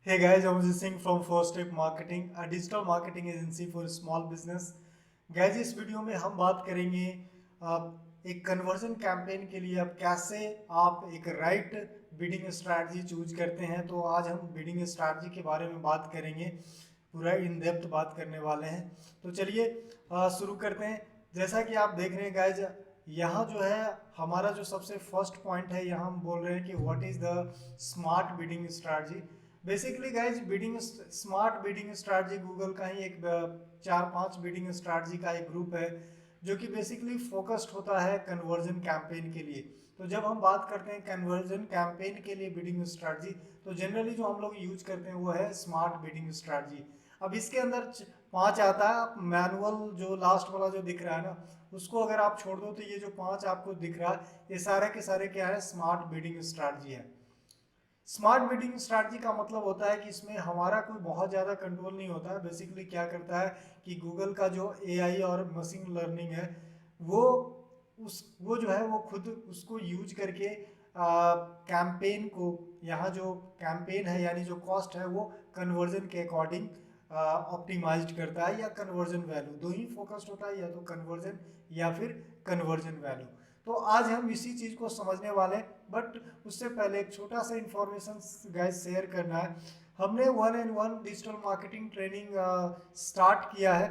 Hey guys, I'm Vijay Singh from First Step Marketing, a digital marketing agency for small business. Guys, इस video में हम बात करेंगे एक कन्वर्जन कैंपेन के लिए अब कैसे आप एक राइट बिडिंग स्ट्रैटेजी चूज करते हैं। तो आज हम बिडिंग स्ट्रैटेजी के बारे में बात करेंगे, पूरा इन डेप्थ बात करने वाले हैं। तो चलिए शुरू करते हैं। जैसा कि आप देख रहे हैं गाइज, यहाँ जो है हमारा जो सबसे फर्स्ट पॉइंट है, यहाँ हम बोल रहे हैं कि what is the smart bidding strategy. Basically guys bidding smart bidding strategy Google का ही एक 4-5 बिडिंग स्ट्रैटेजी का एक ग्रुप है जो कि बेसिकली फोकस्ड होता है कन्वर्जन कैंपेन के लिए। तो जब हम बात करते हैं कन्वर्जन कैंपेन के लिए बिडिंग स्ट्रैटेजी, तो जनरली जो हम लोग यूज करते हैं वो है स्मार्ट बिडिंग स्ट्रैटेजी। अब इसके अंदर 5 आता है। मैनुअल जो लास्ट वाला जो दिख रहा है ना, उसको अगर आप छोड़ दो तो ये जो 5 आपको दिख रहा है, ये सारे के सारे क्या है, स्मार्ट बिडिंग स्ट्रैटेजी है। स्मार्ट बिडिंग स्ट्रैटेजी का मतलब होता है कि इसमें हमारा कोई बहुत ज़्यादा कंट्रोल नहीं होता है। बेसिकली क्या करता है कि गूगल का जो एआई और मशीन लर्निंग है, वो वो जो है वो खुद उसको यूज करके कैंपेन को, यहाँ जो कैंपेन है यानी जो कॉस्ट है वो कन्वर्जन के अकॉर्डिंग ऑप्टिमाइज्ड करता है, या कन्वर्जन वैल्यू, दो ही फोकस्ड होता है, या तो कन्वर्जन या फिर कन्वर्जन वैल्यू। तो आज हम इसी चीज़ को समझने वाले हैं, बट उससे पहले एक छोटा सा इंफॉर्मेशन गाइस शेयर करना है। हमने 1-on-1 digital marketing training start किया है,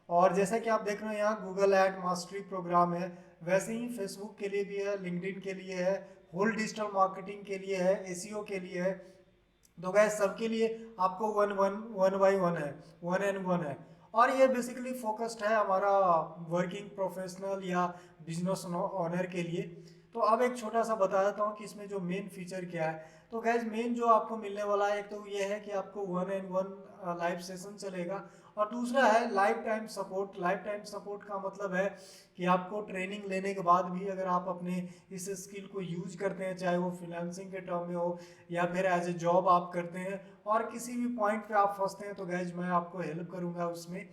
और जैसा कि आप देख रहे हैं यहाँ गूगल एड मास्टरी प्रोग्राम है, वैसे ही फेसबुक के लिए भी है, लिंक्डइन के लिए है, होल डिजिटल मार्केटिंग के लिए है, एसईओ के लिए है। तो गैस सबके लिए आपको वन बाई वन है, 1-on-1 है। और ये बेसिकली फोकस्ड है हमारा वर्किंग प्रोफेशनल या बिजनेस ओनर के लिए। तो अब एक छोटा सा बता देता हूँ कि इसमें जो मेन फीचर क्या है। तो गैस मेन जो आपको मिलने वाला है, एक तो ये है कि आपको 1-on-1 लाइव सेशन चलेगा, और दूसरा है life time support. Life time support का मतलब है कि आपको ट्रेनिंग लेने के बाद भी अगर आप अपने इस स्किल को यूज करते हैं, चाहे वो फ्रीलांसिंग के टर्म में हो या फिर एज ए जॉब आप करते हैं, और किसी भी पॉइंट पे आप फंसते हैं, तो गैज मैं आपको हेल्प करूंगा उसमें।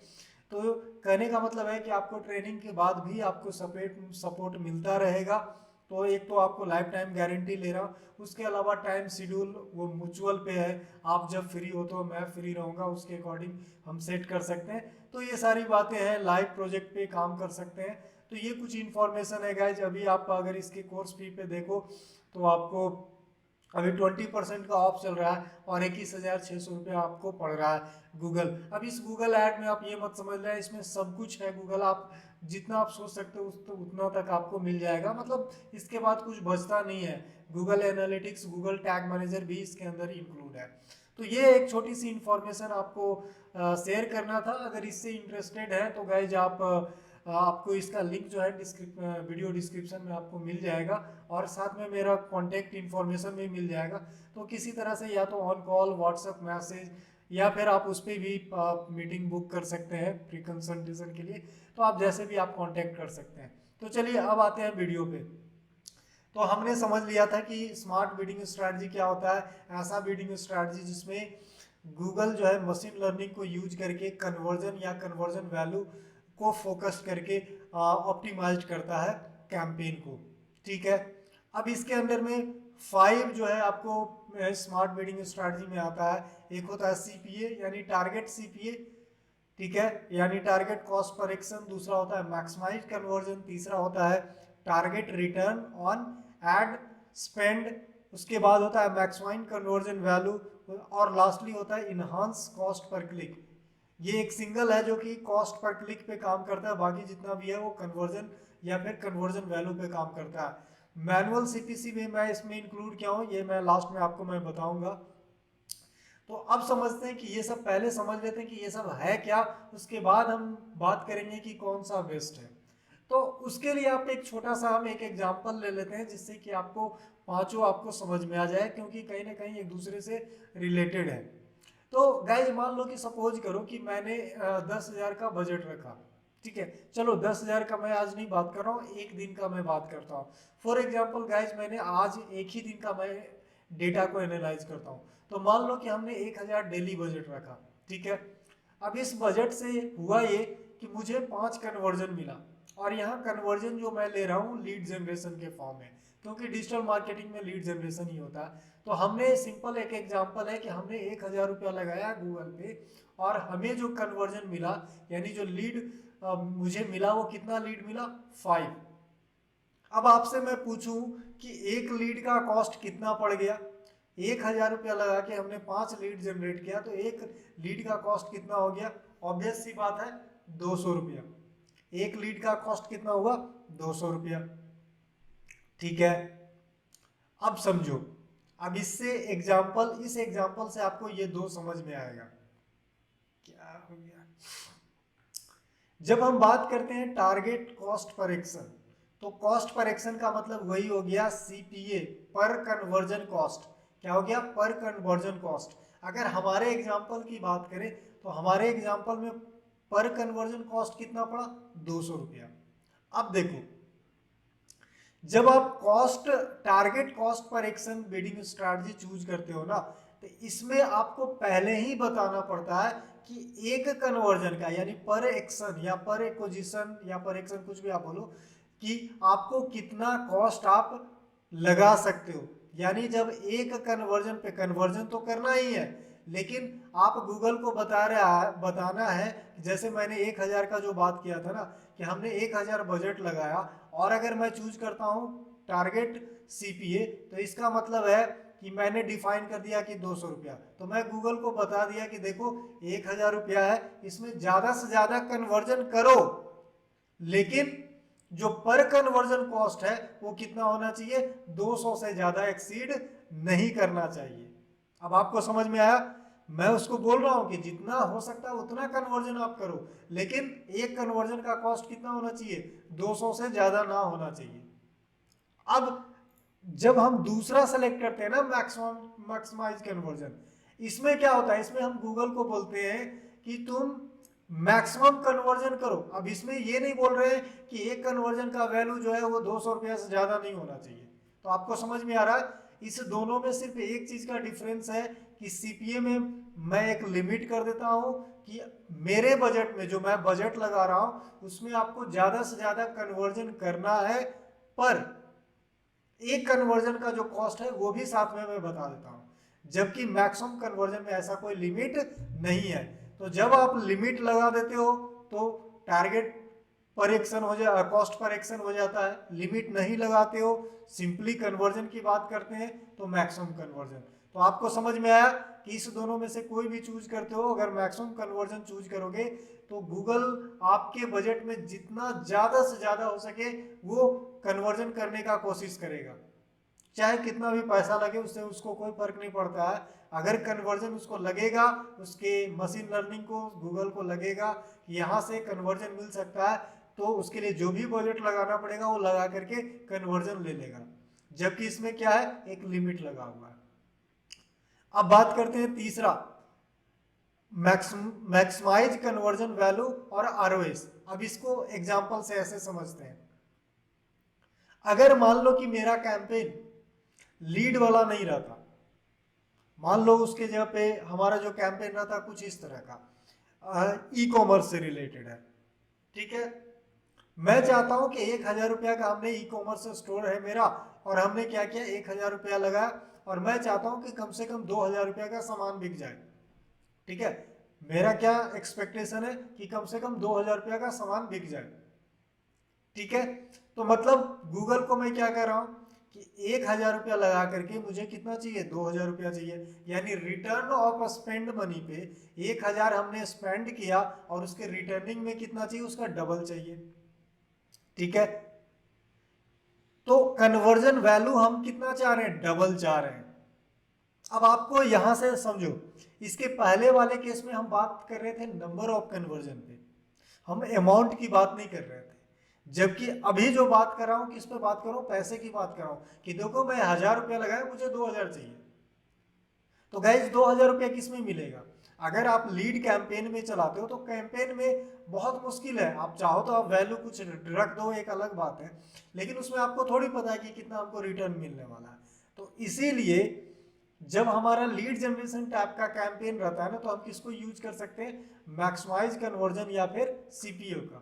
तो कहने का मतलब है कि आपको ट्रेनिंग के बाद भी आपको सपोर्ट मिलता रहेगा। तो एक तो आपको लाइफ टाइम गारंटी ले रहा हूँ, उसके अलावा टाइम शेड्यूल वो म्यूचुअल पे है। आप जब फ्री हो तो मैं फ्री रहूँगा, उसके अकॉर्डिंग हम सेट कर सकते हैं। तो ये सारी बातें हैं, लाइव प्रोजेक्ट पे काम कर सकते हैं। तो ये कुछ इन्फॉर्मेशन है गाइज। अभी आप अगर इसके कोर्स फी पे देखो तो आपको अभी 20% का ऑफ चल रहा है, और 21,600 रुपया आपको पड़ रहा है गूगल। अब इस गूगल ऐड में आप ये मत समझ रहे हैं इसमें सब कुछ है गूगल, आप जितना आप सोच सकते हो तो उतना तक आपको मिल जाएगा, मतलब इसके बाद कुछ बचता नहीं है। Google analytics, Google tag manager भी इसके अंदर इंक्लूड है। तो ये एक छोटी सी इंफॉर्मेशन आपको शेयर करना था। अगर इससे इंटरेस्टेड है तो गाइज आपको इसका लिंक जो है वीडियो डिस्क्रिप्शन में आपको मिल जाएगा, और साथ में मेरा कॉन्टैक्ट इन्फॉर्मेशन भी मिल जाएगा। तो किसी तरह से या तो ऑन कॉल, व्हाट्सएप मैसेज, या फिर आप उस पर भी मीटिंग बुक कर सकते हैं प्री कंसल्टेशन के लिए। तो आप जैसे भी आप कांटेक्ट कर सकते हैं। तो चलिए अब आते हैं वीडियो पे। तो हमने समझ लिया था कि स्मार्ट बिडिंग स्ट्रैटेजी क्या होता है। ऐसा बिडिंग स्ट्रैटेजी जिसमें गूगल जो है मशीन लर्निंग को यूज करके कन्वर्जन या कन्वर्जन वैल्यू को फोकस करके ऑप्टिमाइज करता है कैंपेन को। ठीक है। अब इसके अंदर में 5 जो है आपको स्मार्ट बिडिंग स्ट्रैटेजी में आता है। एक होता है सीपीए यानी टारगेट सीपीए, ठीक है, यानी टारगेट कॉस्ट पर एक्शन। दूसरा होता है मैक्सिमाइज कन्वर्जन। तीसरा होता है target return on ad spend. उसके बाद होता है मैक्सिमाइज कन्वर्जन वैल्यू, और लास्टली होता है इनहांस कॉस्ट पर क्लिक। ये एक सिंगल है जो कि कॉस्ट पर क्लिक पे काम करता है, बाकी जितना भी है वो कन्वर्जन या फिर कन्वर्जन वैल्यू पे काम करता है। मैनुअल सीपीसी में मैं इसमें इंक्लूड किया हूँ, ये मैं लास्ट में आपको मैं बताऊंगा। तो अब समझते हैं कि ये सब, पहले समझ लेते हैं कि ये सब है क्या, उसके बाद हम बात करेंगे कि कौन सा बेस्ट है। तो उसके लिए आप एक छोटा सा हम एक एग्जांपल ले लेते हैं, जिससे कि आपको पांचों आपको समझ में आ जाए, क्योंकि कहीं ना कहीं एक दूसरे से रिलेटेड है। तो गाइज मान लो कि सपोज करो कि मैंने 10,000 का बजट रखा। ठीक है, चलो 10,000 का मैं आज नहीं बात कर रहा हूँ, एक दिन का मैं बात करता हूँ। फॉर एग्जाम्पल गाइज मैंने आज एक ही दिन का मैं डेटा को एनालाइज करता हूँ। तो मान लो कि हमने 1,000 डेली बजट रखा। ठीक है। अब इस बजट से हुआ ये कि मुझे 5 कन्वर्जन मिला, और यहाँ कन्वर्जन जो मैं ले रहा हूँ लीड जनरेशन के फॉर्म में, क्योंकि डिजिटल मार्केटिंग में लीड जनरेशन ही होता है। तो हमने सिंपल एक एग्जांपल है कि हमने 1,000 रुपया लगाया गूगल पे और हमें जो कन्वर्जन मिला यानी जो लीड मुझे मिला वो कितना लीड मिला 5। अब आपसे मैं पूछूं कि एक लीड का कॉस्ट कितना पड़ गया, 1,000 रुपया लगा के हमने 5 लीड जनरेट किया तो एक लीड का कॉस्ट कितना हो गया, ऑब्वियस सी बात है 200 रुपया। एक लीड का कॉस्ट कितना हुआ 200 रुपया। ठीक है, अब समझो, अब इस एग्जाम्पल से आपको ये दो समझ में आएगा। क्या हो गया, जब हम बात करते हैं टारगेट कॉस्ट पर एक्शन, तो कॉस्ट पर एक्शन का मतलब वही हो गया सीपीए, पर कन्वर्जन कॉस्ट। क्या हो गया, पर कन्वर्जन कॉस्ट। अगर हमारे एग्जाम्पल की बात करें तो हमारे एग्जाम्पल में पर कन्वर्जन कॉस्ट कितना पड़ा 200 रुपया। अब देखो, जब आप cost target cost per action bidding strategy choose करते हो ना, तो इसमें आपको पहले ही बताना पड़ता है कि एक कन्वर्जन का यानी पर एक्शन या पर एक्विजिशन या पर एक्शन कुछ भी आप बोलो कि आपको कितना कॉस्ट आप लगा सकते हो। यानी जब एक कन्वर्जन पे कन्वर्जन तो करना ही है, लेकिन आप गूगल को बताना है, जैसे मैंने 1,000 का जो बात किया था ना कि हमने 1,000 बजट लगाया और अगर मैं चूज करता हूँ टारगेट सीपीए तो इसका मतलब है कि मैंने डिफाइन कर दिया कि 200 रुपया, तो मैं गूगल को बता दिया कि देखो 1,000 रुपया है, इसमें ज्यादा से ज्यादा कन्वर्जन करो, लेकिन जो पर कन्वर्जन कॉस्ट है वो कितना होना चाहिए 200 से ज्यादा एक्सीड नहीं करना चाहिए। अब आपको समझ में आया, मैं उसको बोल रहा हूं कि जितना हो सकता है उतना कन्वर्जन आप करो, लेकिन एक कन्वर्जन का कॉस्ट कितना होना चाहिए 200 से ज्यादा ना होना चाहिए। अब जब हम दूसरा सेलेक्ट करते हैं ना मैक्सिमाइज कन्वर्जन, इसमें क्या होता है, इसमें हम गूगल को बोलते हैं कि तुम मैक्सिमम कन्वर्जन करो। अब इसमें ये नहीं बोल रहे हैं कि एक कन्वर्जन का वैल्यू जो है वो 200 रुपया से ज्यादा नहीं होना चाहिए। तो आपको समझ में आ रहा है, इस दोनों में सिर्फ एक चीज का डिफरेंस है कि सीपीए में मैं एक लिमिट कर देता हूं कि मेरे बजट में जो मैं बजट लगा रहा हूं उसमें आपको ज्यादा से ज्यादा कन्वर्जन करना है, पर एक कन्वर्जन का जो कॉस्ट है वो भी साथ में मैं बता देता हूं, जबकि मैक्सिमम कन्वर्जन में ऐसा कोई लिमिट नहीं है। तो जब आप लिमिट लगा देते हो तो टारगेट पर एक्शन हो जाए, कॉस्ट पर एक्शन हो जाता है, लिमिट नहीं लगाते हो सिंपली कन्वर्जन की बात करते हैं तो मैक्सिमम कन्वर्जन। तो आपको समझ में आया कि इस दोनों में से कोई भी चूज करते हो, अगर मैक्सिमम कन्वर्जन चूज करोगे तो गूगल आपके बजट में जितना ज्यादा से ज्यादा हो सके वो कन्वर्जन करने का कोशिश करेगा, चाहे कितना भी पैसा लगे उससे उसको कोई फर्क नहीं पड़ता है। अगर कन्वर्जन उसको लगेगा, उसके मशीन लर्निंग को गूगल को लगेगा कि यहाँ से कन्वर्जन मिल सकता है, तो उसके लिए जो भी बजट लगाना पड़ेगा वो लगा करके कन्वर्जन ले लेगा, जबकि इसमें क्या है एक लिमिट लगा हुआ है। अब बात करते हैं तीसरा, मैक्सिमाइज कन्वर्जन वैल्यू और आरओएस। अब इसको एग्जांपल से ऐसे समझते हैं, अगर मान लो कि मेरा कैंपेन लीड वाला नहीं रहता, मान लो उसके जगह पे हमारा जो कैंपेन रहता कुछ इस तरह का ई कॉमर्स से रिलेटेड है, ठीक है, मैं चाहता हूं कि 1,000 रुपया का हमने ई कॉमर्स स्टोर है मेरा और हमने क्या किया 1,000 रुपया लगाया और मैं चाहता हूं कि कम से कम 2,000 रुपया का सामान बिक जाए। ठीक है, मेरा क्या एक्सपेक्टेशन है कि कम से कम 2,000 रुपया का सामान बिक जाए। ठीक है, तो मतलब गूगल को मैं क्या कह रहा हूं कि 1,000 रुपया लगा करके मुझे कितना चाहिए 2,000 रुपया चाहिए, यानी रिटर्न ऑफ स्पेंड मनी पे 1,000 हमने स्पेंड किया और उसके रिटर्निंग में कितना चाहिए उसका डबल चाहिए। ठीक है, तो कन्वर्जन वैल्यू हम कितना चाह रहे हैं डबल चाह रहे हैं। अब आपको यहां से समझो, इसके पहले वाले केस में हम बात कर रहे थे नंबर ऑफ कन्वर्जन पे, हम अमाउंट की बात नहीं कर रहे थे, जबकि अभी जो बात कर रहा हूं किस पे बात कर रहा हूं, पैसे की बात कर रहा हूं कि देखो मैं 1,000 रुपया लगाया मुझे 2,000 चाहिए। तो गाइज 2,000 रुपया किस में मिलेगा, अगर आप लीड कैंपेन में चलाते हो तो कैंपेन में बहुत मुश्किल है, आप चाहो तो आप वैल्यू कुछ रख दो एक अलग बात है, लेकिन उसमें आपको थोड़ी पता है कि कितना हमको रिटर्न मिलने वाला है। तो इसीलिए जब हमारा लीड जनरेशन टाइप का कैंपेन रहता है ना तो हम किसको यूज कर सकते हैं मैक्सिमाइज कन्वर्जन या फिर सीपीओ का।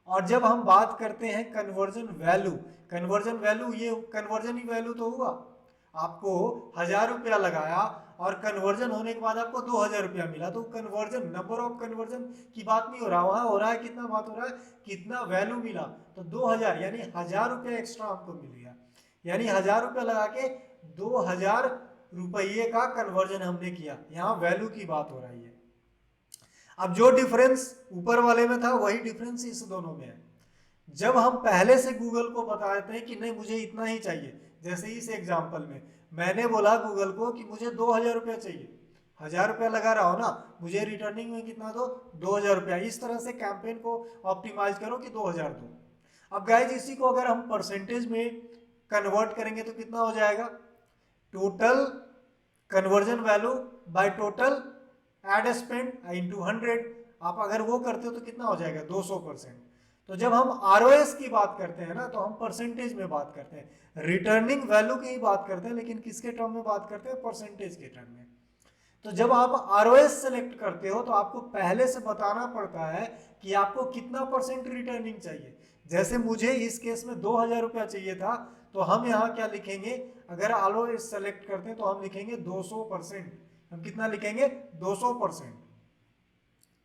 और जब हम बात करते हैं कन्वर्जन वैल्यू, कन्वर्जन वैल्यू ये कन्वर्जन ही वैल्यू तो हुआ। आपको 1000 रुपया लगाया और कन्वर्जन होने के बाद आपको 2000 रुपया मिला, तो कन्वर्जन, नंबर ऑफ कन्वर्जन की बात नहीं हो रहा, वहां हो रहा है कितना बात हो रहा है, कितना वैल्यू मिला। तो 2000 यानी 1000 रुपया एक्स्ट्रा आपको मिल गया, यानी 1000 रुपया लगा के 2000 रुपये का कन्वर्जन हमने किया, यहाँ वैल्यू की बात हो रही है। अब जो डिफरेंस ऊपर वाले में था वही डिफरेंस इस दोनों में है। जब हम पहले से गूगल को बता देते हैं कि नहीं मुझे इतना ही चाहिए, जैसे इस एग्जांपल में मैंने बोला गूगल को कि मुझे 2000 रुपया चाहिए, 1000 रुपया लगा रहा हो ना, मुझे रिटर्निंग में कितना दो, 2000 रुपया। इस तरह से कैंपेन को ऑप्टिमाइज करो कि 2000 दो। अब गाइज इसी को अगर हम परसेंटेज में कन्वर्ट करेंगे तो कितना हो जाएगा, total conversion value by total ad spend into 100। आप अगर वो करते हो तो कितना हो जाएगा, 200%। तो जब हम आरओएस की बात करते हैं ना तो हम परसेंटेज में बात करते हैं, रिटर्निंग वैल्यू की ही बात करते हैं, लेकिन किसके टर्म में बात करते हैं, परसेंटेज के टर्म में। तो जब आप आरओएस सेलेक्ट करते हो तो आपको पहले से बताना पड़ता है कि आपको कितना परसेंट रिटर्निंग चाहिए। जैसे मुझे इस केस में 2000 रुपया चाहिए था, तो हम यहाँ क्या लिखेंगे, अगर आरओएस सेलेक्ट करते हैं तो हम लिखेंगे 200%। हम कितना लिखेंगे, 200%।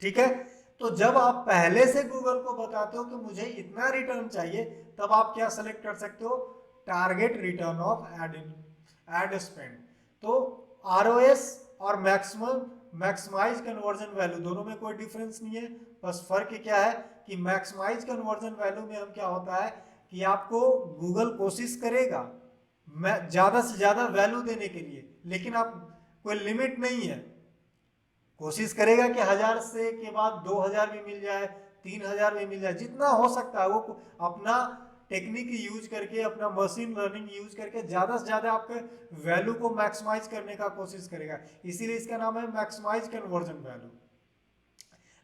ठीक है। तो जब आप पहले से गूगल को बताते हो कि मुझे इतना रिटर्न चाहिए, तब आप क्या सेलेक्ट कर सकते हो, target return of ad spend. तो आरओएस और मैक्सिमाइज कन्वर्जन वैल्यू दोनों में कोई डिफरेंस नहीं है, बस फर्क क्या है कि मैक्सिमाइज कन्वर्जन वैल्यू में हम क्या होता है कि आपको गूगल कोशिश करेगा ज्यादा से ज्यादा वैल्यू देने के लिए, लेकिन आप कोई लिमिट नहीं है, कोशिश करेगा कि 1000 से के बाद 2000 भी मिल जाए, 3000 भी मिल जाए, जितना हो सकता है वो अपना टेक्निक यूज करके, अपना मशीन लर्निंग यूज करके ज्यादा से ज्यादा आपके वैल्यू को मैक्सिमाइज करने का कोशिश करेगा, इसीलिए इसका नाम है मैक्सिमाइज कन्वर्जन वैल्यू।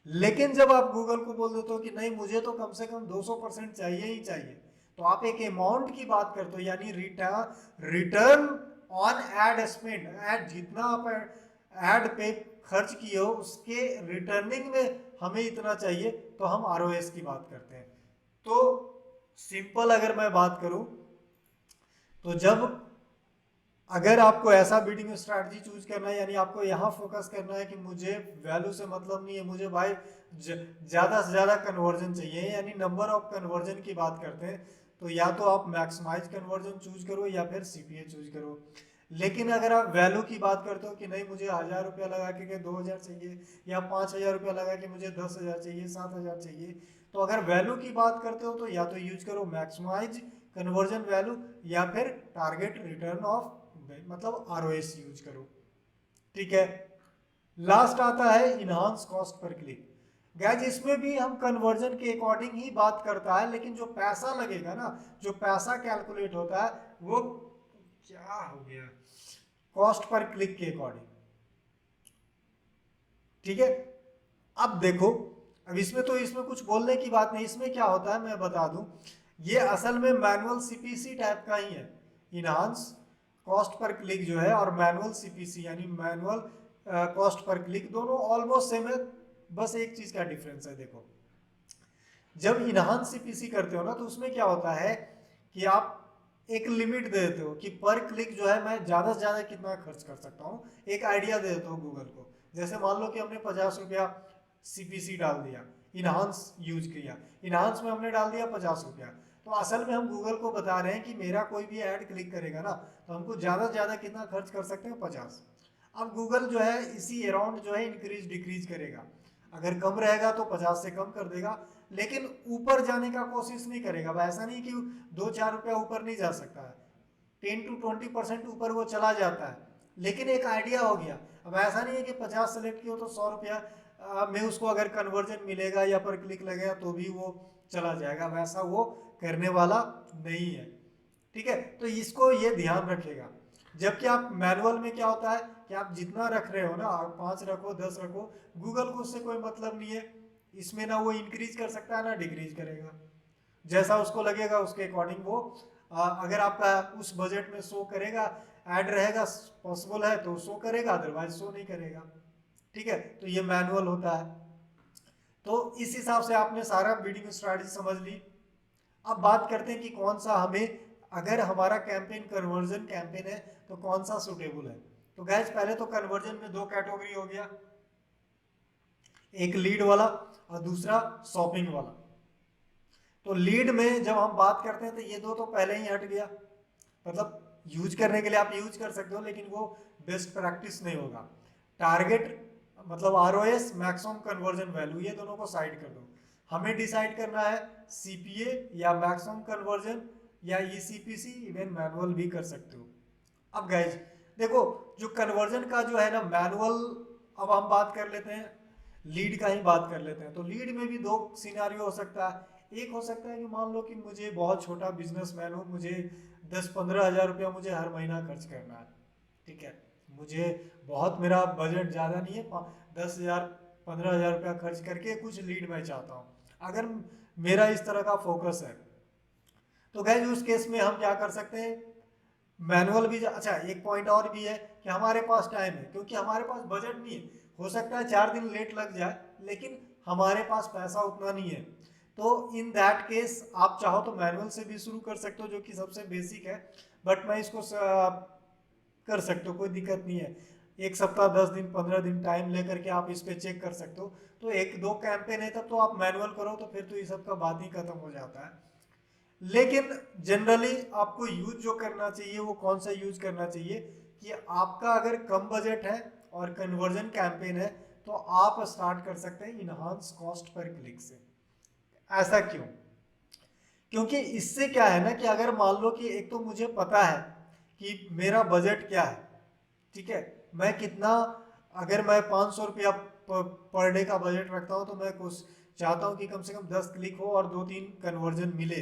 लेकिन जब आप गूगल को बोल देते हो कि नहीं मुझे तो कम से कम 200% चाहिए ही चाहिए, तो आप एक अमाउंट की बात करते हो, यानी return on ad spend, ad जितना आप एड पे खर्च किए हो उसके रिटर्निंग में हमें इतना चाहिए, तो हम आरओएस की बात करते हैं। तो सिंपल अगर मैं बात करूं तो जब अगर आपको ऐसा बिडिंग स्ट्रैटेजी चूज करना है, यानी आपको यहाँ फोकस करना है कि मुझे वैल्यू से मतलब नहीं है, मुझे भाई ज्यादा से ज्यादा कन्वर्जन चाहिए, यानी नंबर ऑफ कन्वर्जन की बात करते हैं, तो या तो आप मैक्सिमाइज कन्वर्जन चूज करो या फिर सीपीए चूज करो। लेकिन अगर आप वैल्यू की बात करते हो कि नहीं मुझे 1000 रुपया लगा के 2000 चाहिए, या 5000 रुपया लगा के मुझे 10,000 चाहिए, 7,000 चाहिए, तो अगर वैल्यू की बात करते हो तो या तो यूज करो मैक्सिमाइज कन्वर्जन वैल्यू या फिर टारगेट रिटर्न ऑफ मतलब आरओएस यूज करो। ठीक है। लास्ट आता है enhance cost per click. Guys इसमें भी हम कन्वर्जन के अकॉर्डिंग ही बात करता है, लेकिन जो पैसा लगेगा ना, जो पैसा कैलकुलेट होता है वो क्या हो गया, कॉस्ट पर क्लिक के अकॉर्डिंग। ठीक है। अब देखो, अब इसमें तो इसमें कुछ बोलने की बात नहीं, इसमें क्या होता है मैं बता दूं, ये असल में मैनुअल सीपीसी टाइप का ही है। इनहांस कॉस्ट पर क्लिक जो है और मैनुअल सीपीसी यानी मैनुअल कॉस्ट पर क्लिक, दोनों ऑलमोस्ट सेम है, बस एक चीज का डिफरेंस है। देखो जब इनहांस सीपीसी करते हो ना तो उसमें क्या होता है कि आप एक लिमिट दे देते हो कि पर क्लिक जो है मैं ज्यादा से ज्यादा कितना खर्च कर सकता हूँ, एक आइडिया दे देते हो गूगल को। जैसे मान लो कि हमने 50 रुपया सीपीसी डाल दिया, इनहांस यूज किया, इनहांस में हमने डाल दिया 50 रुपया, तो असल में हम गूगल को बता रहे हैं कि मेरा कोई भी ऐड क्लिक करेगा ना तो हमको ज्यादा से ज्यादा कितना खर्च कर सकते हैं, 50। अब गूगल जो है इसी अराउंड जो है इंक्रीज डिक्रीज करेगा, अगर कम रहेगा तो 50 से कम कर देगा, लेकिन ऊपर जाने का कोशिश नहीं करेगा। ऐसा नहीं कि 2-4 रुपया ऊपर नहीं जा सकता है, 10-20% ऊपर वो चला जाता है, लेकिन एक आइडिया हो गया। अब ऐसा नहीं है कि 50 सेलेक्ट किया तो 100 रुपया में उसको अगर कन्वर्जन मिलेगा या पर क्लिक लगेगा तो भी वो चला जाएगा, वैसा वो करने वाला नहीं है। ठीक है। तो इसको ये ध्यान रखेगा। जबकि आप मैनुअल में क्या होता है कि आप जितना रख रहे हो ना, 5 रखो 10 रखो, गूगल को उससे कोई मतलब नहीं है, इसमें ना वो इंक्रीज कर सकता है ना डिक्रीज करेगा, जैसा उसको लगेगा उसके अकॉर्डिंग वो अगर आपका उस बजट में शो करेगा, ऐड रहेगा, पॉसिबल है तो शो करेगा, अदरवाइज शो नहीं करेगा। ठीक है। तो ये मैनुअल होता है। तो इस हिसाब से आपने सारा बिडिंग स्ट्रैटेजी समझ ली। अब बात करते हैं कि कौन सा हमें अगर हमारा कैंपेन कन्वर्जन कैंपेन है तो कौन सा सुटेबल है। तो गैस पहले तो कन्वर्जन में दो कैटेगरी हो गया, एक लीड वाला और दूसरा शॉपिंग वाला। तो लीड में जब हम बात करते हैं तो ये दो तो पहले ही हट गया, मतलब यूज करने के लिए आप यूज कर सकते हो लेकिन वो बेस्ट प्रैक्टिस नहीं होगा। टारगेट मतलब आरओएस, मैक्सिमम कन्वर्जन वैल्यू, ये दोनों को साइड कर दो। हमें डिसाइड करना है सीपीए या मैक्सिमम कन्वर्जन या ईसीपीसी, इवन मैनुअल भी कर सकते हो। अब गाइज देखो, जो कन्वर्जन का जो है ना मैनुअल, अब हम बात कर लेते हैं लीड का ही बात कर लेते हैं। तो लीड में भी दो सिनारियो हो सकता है। एक हो सकता है कि मान लो कि मुझे बहुत छोटा बिजनेसमैन हूँ, मुझे 10-15 हज़ार रुपया मुझे हर महीना खर्च करना है, ठीक है, मुझे बहुत, मेरा बजट ज़्यादा नहीं है, 10,000 15,000 रुपया खर्च करके कुछ लीड मैं चाहता हूँ। अगर मेरा इस तरह का फोकस है तो गैस उस केस में हम क्या कर सकते हैं, मैनुअल भी। अच्छा एक पॉइंट और भी है कि हमारे पास टाइम है, क्योंकि हमारे पास बजट नहीं है, हो सकता है 4 दिन लेट लग जाए लेकिन हमारे पास पैसा उतना नहीं है। तो इन दैट केस आप चाहो तो मैनुअल से भी शुरू कर सकते हो, जो कि सबसे बेसिक है, बट मैं इसको कर सकते हो, कोई दिक्कत नहीं है। 1 सप्ताह 10 दिन 15 दिन टाइम लेकर के आप इस पे चेक कर सकते हो। तो 1-2 कैंपेन है तब तो आप मैनुअल करो, तो फिर तो ये सब का बात ही खत्म हो जाता है। लेकिन जनरली आपको यूज जो करना चाहिए वो कौन सा यूज करना चाहिए कि आपका अगर कम बजट है और कन्वर्जन कैंपेन है तो आप स्टार्ट कर सकते हैं इनहांस कॉस्ट पर क्लिक से। ऐसा क्यों? क्योंकि इससे क्या है ना कि अगर मान लो कि एक तो मुझे पता है कि मेरा बजट क्या है, ठीक है, मैं कितना, अगर मैं 500 रुपया पर डे का बजट रखता हूँ तो मैं कुछ चाहता हूँ कि कम से कम 10 क्लिक हो और 2-3 कन्वर्जन मिले,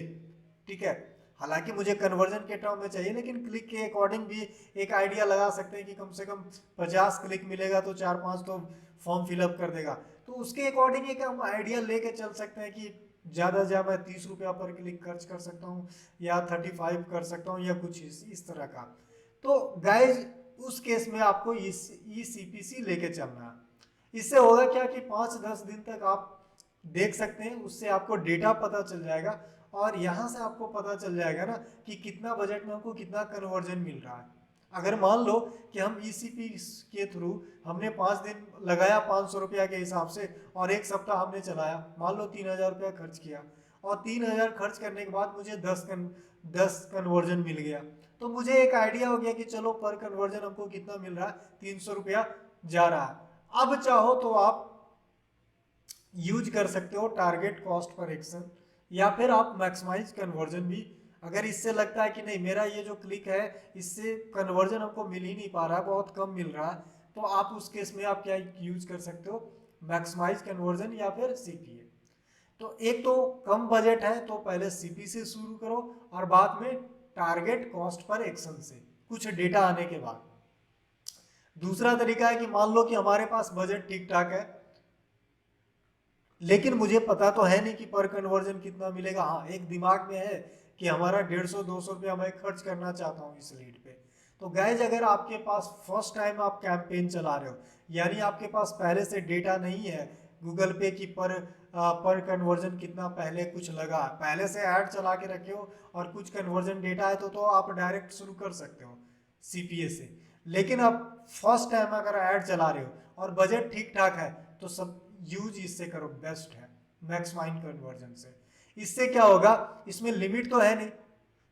ठीक है। हालांकि मुझे कन्वर्जन के टर्म में चाहिए लेकिन क्लिक के अकॉर्डिंग भी एक आइडिया लगा सकते हैं कि कम से कम 50 क्लिक मिलेगा तो 4-5 तो फॉर्म फिलअप कर देगा। तो उसके अकॉर्डिंग एक हम आइडिया लेके चल सकते हैं कि ज़्यादा से ज़्यादा मैं 30 रुपया पर क्लिक खर्च कर सकता हूँ या 35 कर सकता हूँ या कुछ इस तरह का। तो गाइज उस केस में आपको ई सीपीसी लेके चलना है। इससे होगा क्या कि 5-10 दिन तक आप देख सकते हैं, उससे आपको डेटा पता चल जाएगा और यहाँ से आपको पता चल जाएगा ना कि कितना बजट में हमको कितना कन्वर्जन मिल रहा है। अगर मान लो कि हम ईसीपी के थ्रू हमने 5 दिन लगाया 500 रुपया के हिसाब से और 1 सप्ताह हमने चलाया, मान लो 3,000 रुपया खर्च किया और 3,000 खर्च करने के बाद मुझे 10 कन्वर्जन मिल गया, तो मुझे एक आइडिया हो गया कि चलो पर कन्वर्जन हमको कितना मिल रहा है, 300 रुपया जा रहा है। अब चाहो तो आप यूज कर सकते हो टारगेट कॉस्ट पर एक्शन या फिर आप मैक्सिमाइज कन्वर्जन भी। अगर इससे लगता है कि नहीं मेरा ये जो क्लिक है इससे कन्वर्जन हमको मिल ही नहीं पा रहा है, बहुत कम मिल रहा है, तो आप उस केस में आप क्या यूज कर सकते हो, मैक्सिमाइज कन्वर्जन या फिर सीपीए। तो एक तो कम बजट है तो पहले सीपी से शुरू करो और बाद में टारगेट कॉस्ट पर एक्शन से कुछ डेटा आने के बाद। दूसरा तरीका है कि मान लो कि हमारे पास बजट ठीक ठाक है लेकिन मुझे पता तो है नहीं कि पर कन्वर्जन कितना मिलेगा। हाँ एक दिमाग में है कि हमारा 150-200 रुपया मैं खर्च करना चाहता हूँ इस लीड पे। तो गाइज अगर आपके पास फर्स्ट टाइम आप कैंपेन चला रहे हो, यानी आपके पास पहले से डेटा नहीं है गूगल पे की पर कन्वर्जन कितना पहले कुछ लगा, पहले से ऐड चला के रखे हो और कुछ कन्वर्जन डेटा है तो आप डायरेक्ट शुरू कर सकते हो सीपीए से। लेकिन अब फर्स्ट टाइम अगर ऐड चला रहे हो और बजट ठीक ठाक है तो सब यूज इससे करो, बेस्ट है मैक्सिमाइज कन्वर्जन से। इससे क्या होगा, इसमें लिमिट तो है नहीं,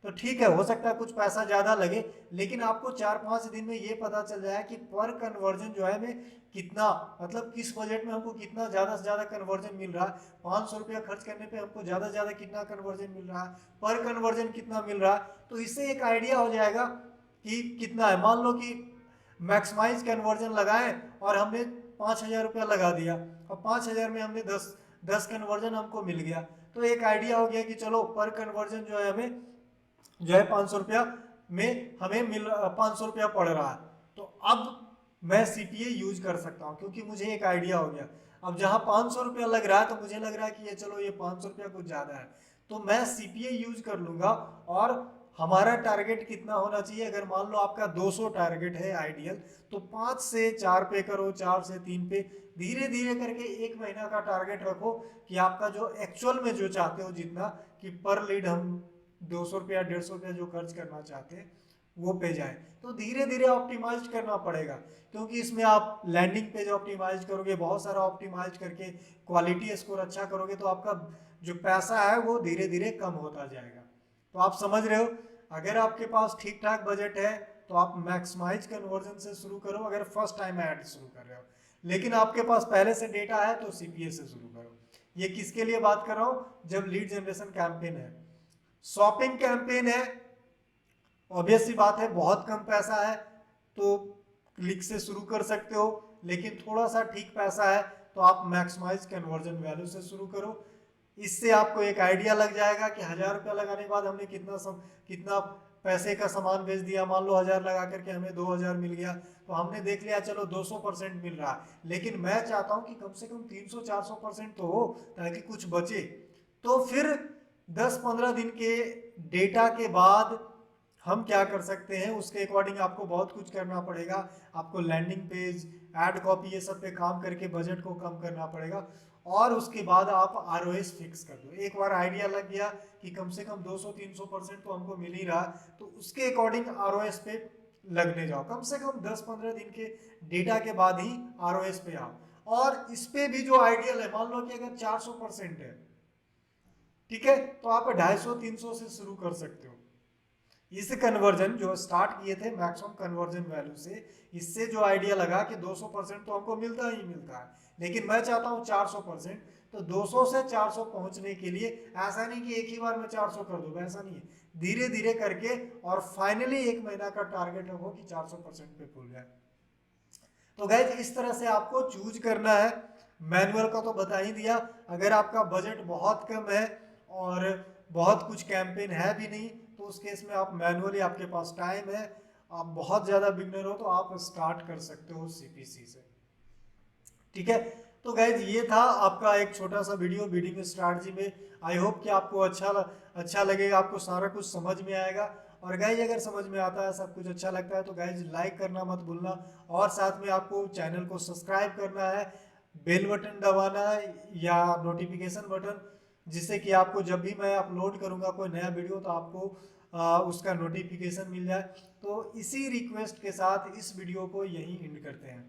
तो ठीक है हो सकता है कुछ पैसा ज्यादा लगे लेकिन आपको 4-5 दिन में ये पता चल जाए कि पर कन्वर्जन जो है में कितना, मतलब किस बजट में हमको कितना ज्यादा से ज्यादा कन्वर्जन मिल रहा है, 500 रुपया खर्च करने पे हमको ज्यादा से ज्यादा कितना कन्वर्जन मिल रहा है, पर कन्वर्जन कितना मिल रहा है। तो इससे एक आइडिया हो जाएगा कि कितना है। मान लो कि मैक्सिमाइज कन्वर्जन लगाए और हमने 5,000 रुपया लगा दिया और 5,000 में हमने 10 कन्वर्जन हमको मिल गया, तो एक आइडिया हो गया कि चलो पर कन्वर्जन जो है हमें जो है 500 रुपया में हमें 500 रुपया पड़ रहा है। तो अब मैं सीपीए यूज कर सकता हूँ क्योंकि मुझे एक आइडिया हो गया। अब जहाँ 500 रुपया लग रहा है तो मुझे लग रहा है कि ये चलो ये 500 रुपया कुछ ज़्यादा है, तो मैं सीपीए यूज कर लूँगा। और हमारा टारगेट कितना होना चाहिए, अगर मान लो आपका 200 टारगेट है आइडियल, तो 5 से 4 पे करो, 4 से 3 पे, धीरे धीरे करके 1 महीना का टारगेट रखो कि आपका जो एक्चुअल में जो चाहते हो जितना कि पर लीड हम 200 रुपया 150 रुपया जो खर्च करना चाहते हैं वो पे जाए। तो धीरे धीरे ऑप्टिमाइज करना पड़ेगा, क्योंकि इसमें आप लैंडिंग पेज ऑप्टिमाइज करोगे, बहुत सारा ऑप्टिमाइज करके क्वालिटी स्कोर अच्छा करोगे, तो आपका जो पैसा है वो धीरे धीरे कम होता जाएगा। तो आप समझ रहे हो, अगर आपके पास ठीक ठाक बजट है तो आप मैक्सिमाइज कन्वर्जन से शुरू करो अगर फर्स्ट टाइम ऐड शुरू कर रहे हो। लेकिन आपके पास पहले से डेटा है तो सीपीए से शुरू करो। ये किसके लिए बात कर रहा हूँ, जब लीड जनरेशन कैंपेन है। शॉपिंग कैंपेन है, ऑब्वियस सी बात है बहुत कम पैसा है तो क्लिक से शुरू कर सकते हो, लेकिन थोड़ा सा ठीक पैसा है तो आप मैक्सिमाइज कन्वर्जन वैल्यू से शुरू करो। इससे आपको एक आइडिया लग जाएगा कि 1000 रुपया लगाने के बाद हमने कितना पैसे का सामान बेच दिया। मान लो 1000 लगा करके हमें 2000 मिल गया, तो हमने देख लिया चलो 200% मिल रहा है, लेकिन मैं चाहता हूं कि कम से कम 300-400% तो हो ताकि कुछ बचे। तो फिर 10-15 दिन के डेटा के बाद हम क्या कर सकते हैं, उसके अकॉर्डिंग आपको बहुत कुछ करना पड़ेगा। आपको लैंडिंग पेज, एड कॉपी, ये सब पे काम करके बजट को कम करना पड़ेगा, और उसके बाद आप आरओएस फिक्स कर दो। एक बार आइडिया लग गया कि कम से कम 200-300% तो हमको मिल ही रहा, तो उसके अकॉर्डिंग आरओएस पे लगने जाओ। कम से कम 10-15 दिन के डेटा के बाद ही आरओएस पे आओ। और इस पे भी जो आइडियल है, मान लो कि अगर 400% है, ठीक है, तो आप 250-300 से शुरू कर सकते हो। इस कन्वर्जन जो स्टार्ट किए थे मैक्सिमम कन्वर्जन वैल्यू से, इससे जो आइडिया लगा कि 200% तो हमको मिलता ही मिलता है, लेकिन मैं चाहता हूँ 400%। तो 200 से 400 पहुंचने के लिए ऐसा नहीं कि एक ही बार में 400 कर दूं, ऐसा नहीं है, धीरे धीरे करके, और फाइनली 1 महीना का टारगेट हो कि 400% पे खुल जाए। तो गाइज इस तरह से आपको चूज करना है। मैनुअल का तो बता ही दिया। अगर आपका बजट बहुत कम है और बहुत कुछ कैंपेन है भी नहीं, तो उस केस में आप मैनुअली, आपके पास टाइम है, आप बहुत ज़्यादा बिगनर हो तो आप स्टार्ट कर सकते हो सीपीसी से। ठीक है, तो गाइज ये था आपका एक छोटा सा वीडियो बिडिंग स्ट्रैटेजी में। आई होप कि आपको अच्छा लगेगा, आपको सारा कुछ समझ में आएगा। और गाइज अगर समझ में आता है, सब कुछ अच्छा लगता है, तो गाइज लाइक करना मत भूलना, और साथ में आपको चैनल को सब्सक्राइब करना है, बेल बटन दबाना है या नोटिफिकेशन बटन, जिससे कि आपको जब भी मैं अपलोड करूंगा कोई नया वीडियो तो आपको उसका नोटिफिकेशन मिल जाए। तो इसी रिक्वेस्ट के साथ इस वीडियो को यहीं एंड करते हैं।